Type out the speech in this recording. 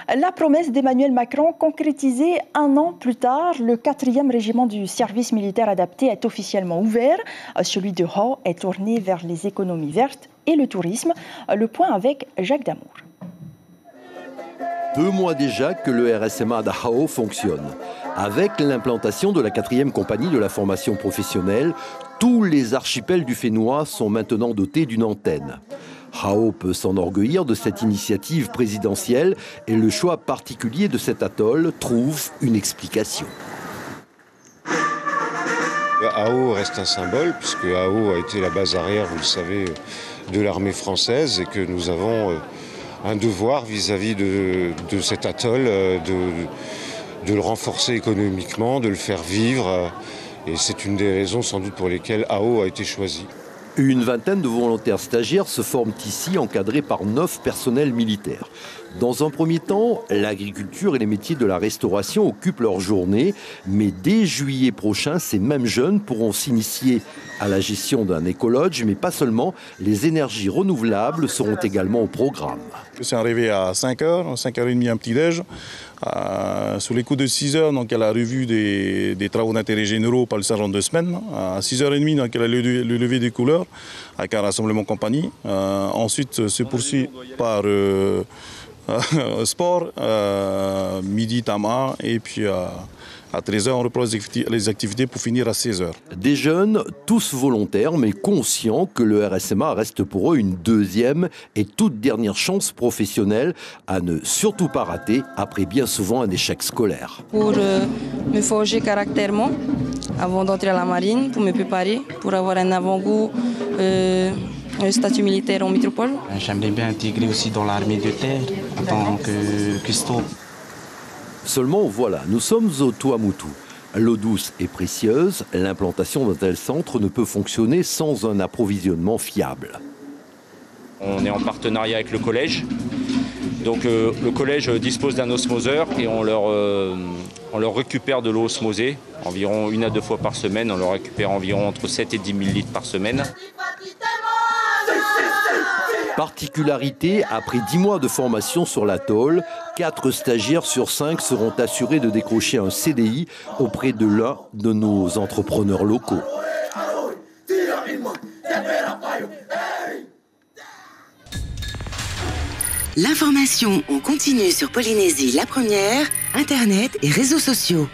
La promesse d'Emmanuel Macron concrétisée un an plus tard, le 4e régiment du service militaire adapté est officiellement ouvert. Celui de Hao est tourné vers les économies vertes et le tourisme. Le point avec Jacques Damour. 2 mois déjà que le RSMA d'Hao fonctionne. Avec l'implantation de la 4e compagnie de la formation professionnelle, tous les archipels du Fénois sont maintenant dotés d'une antenne. Hao peut s'enorgueillir de cette initiative présidentielle et le choix particulier de cet atoll trouve une explication. Hao reste un symbole puisque Hao a été la base arrière, vous le savez, de l'armée française et que nous avons un devoir vis-à-vis de cet atoll de le renforcer économiquement, de le faire vivre. Et c'est une des raisons sans doute pour lesquelles Hao a été choisi. Une vingtaine de volontaires stagiaires se forment ici, encadrés par 9 personnels militaires. Dans un premier temps, l'agriculture et les métiers de la restauration occupent leur journée, mais dès juillet prochain, ces mêmes jeunes pourront s'initier à la gestion d'un écolodge, mais pas seulement, les énergies renouvelables seront également au programme. C'est arrivé à 5h, 5h30 un petit-déj. Sous les coups de 6h, donc, elle a revu des travaux d'intérêt généraux par le sergent de semaine. À 6h30, donc, elle a le lever des couleurs avec un rassemblement compagnie. Ensuite, se poursuit par sport, midi tama, et puis à 13h, on reprend les activités pour finir à 16h. Des jeunes, tous volontaires, mais conscients que le RSMA reste pour eux une deuxième et toute dernière chance professionnelle à ne surtout pas rater après bien souvent un échec scolaire. Pour me forger caractériquement avant d'entrer à la marine, pour me préparer, pour avoir un avant-goût, un statut militaire en métropole. J'aimerais bien intégrer aussi dans l'armée de terre en tant que cuistot. Seulement, voilà, nous sommes au Tuamotu. L'eau douce est précieuse, l'implantation d'un tel centre ne peut fonctionner sans un approvisionnement fiable. On est en partenariat avec le collège. Donc le collège dispose d'un osmoseur et on leur récupère de l'eau osmosée, environ 1 à 2 fois par semaine. On leur récupère environ entre 7 et 10 000 litres par semaine. Particularité, après 10 mois de formation sur l'atoll, 4 stagiaires sur 5 seront assurés de décrocher un CDI auprès de l'un de nos entrepreneurs locaux. L'information en continu sur Polynésie la première, Internet et réseaux sociaux.